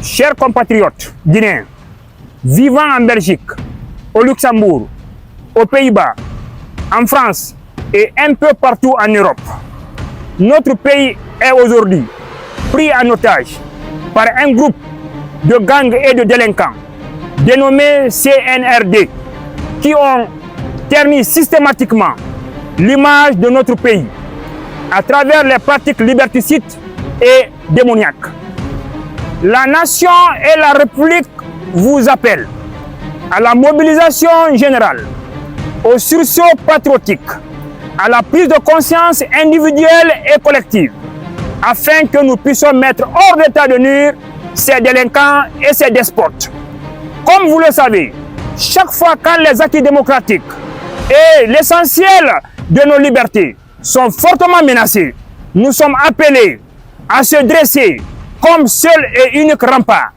Chers compatriotes guinéens, vivant en Belgique, au Luxembourg, aux Pays-Bas, en France et un peu partout en Europe, notre pays est aujourd'hui pris en otage par un groupe de gangs et de délinquants dénommés CNRD qui ont terni systématiquement l'image de notre pays à travers les pratiques liberticides et démoniaques. La nation et la République vous appellent à la mobilisation générale, au sursaut patriotique, à la prise de conscience individuelle et collective, afin que nous puissions mettre hors d'état de nuire ces délinquants et ces despotes. Comme vous le savez, chaque fois quand les acquis démocratiques et l'essentiel de nos libertés sont fortement menacés, nous sommes appelés à se dresser comme seul et unique rempart.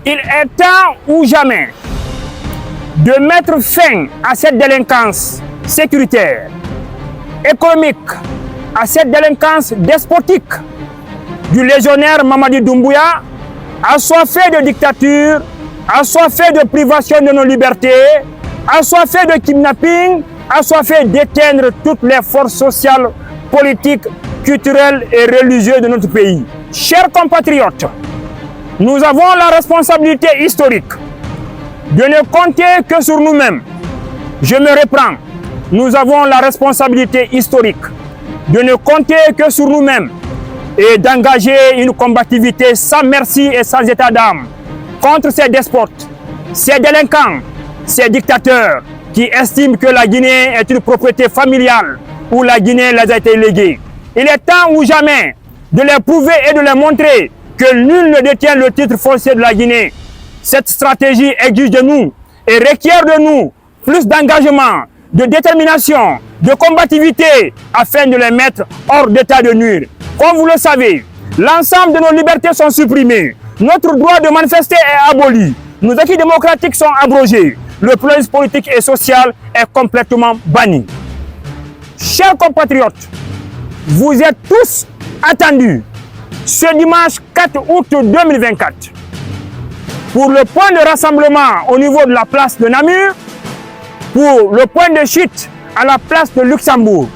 Il est temps ou jamais de mettre fin à cette délinquance sécuritaire, économique, à cette délinquance despotique du légionnaire Mamadi Doumbouya, assoiffé de dictature, assoiffé de privation de nos libertés, assoiffé de kidnapping, assoiffé d'éteindre toutes les forces sociales, politiques, culturelles et religieuses de notre pays. Chers compatriotes, nous avons la responsabilité historique de ne compter que sur nous-mêmes. Je me reprends. Nous avons la responsabilité historique de ne compter que sur nous-mêmes et d'engager une combativité sans merci et sans état d'âme contre ces despotes, ces délinquants, ces dictateurs qui estiment que la Guinée est une propriété familiale où la Guinée les a été léguée. Il est temps ou jamais de les prouver et de les montrer que nul ne détient le titre foncier de la Guinée. Cette stratégie exige de nous et requiert de nous plus d'engagement, de détermination, de combativité afin de les mettre hors d'état de nuire. Comme vous le savez, l'ensemble de nos libertés sont supprimées. Notre droit de manifester est aboli. Nos acquis démocratiques sont abrogés. Le pluralisme politique et social est complètement banni. Chers compatriotes, vous êtes tous attendus ce dimanche 4 août 2024 pour le point de rassemblement au niveau de la place de Namur, pour le point de chute à la place de Luxembourg.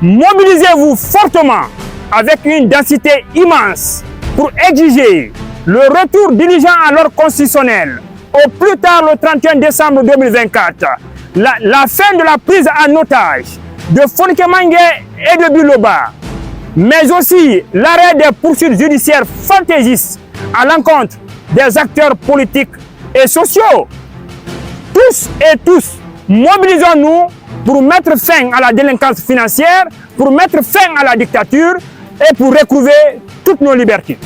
Mobilisez-vous fortement avec une densité immense pour exiger le retour diligent à l'ordre constitutionnel au plus tard le 31 décembre 2024, la fin de la prise en otage de Fonkemangue et de Biloba, mais aussi l'arrêt des poursuites judiciaires fantaisistes à l'encontre des acteurs politiques et sociaux. Tous et tous, mobilisons-nous pour mettre fin à la délinquance financière, pour mettre fin à la dictature et pour recouvrer toutes nos libertés.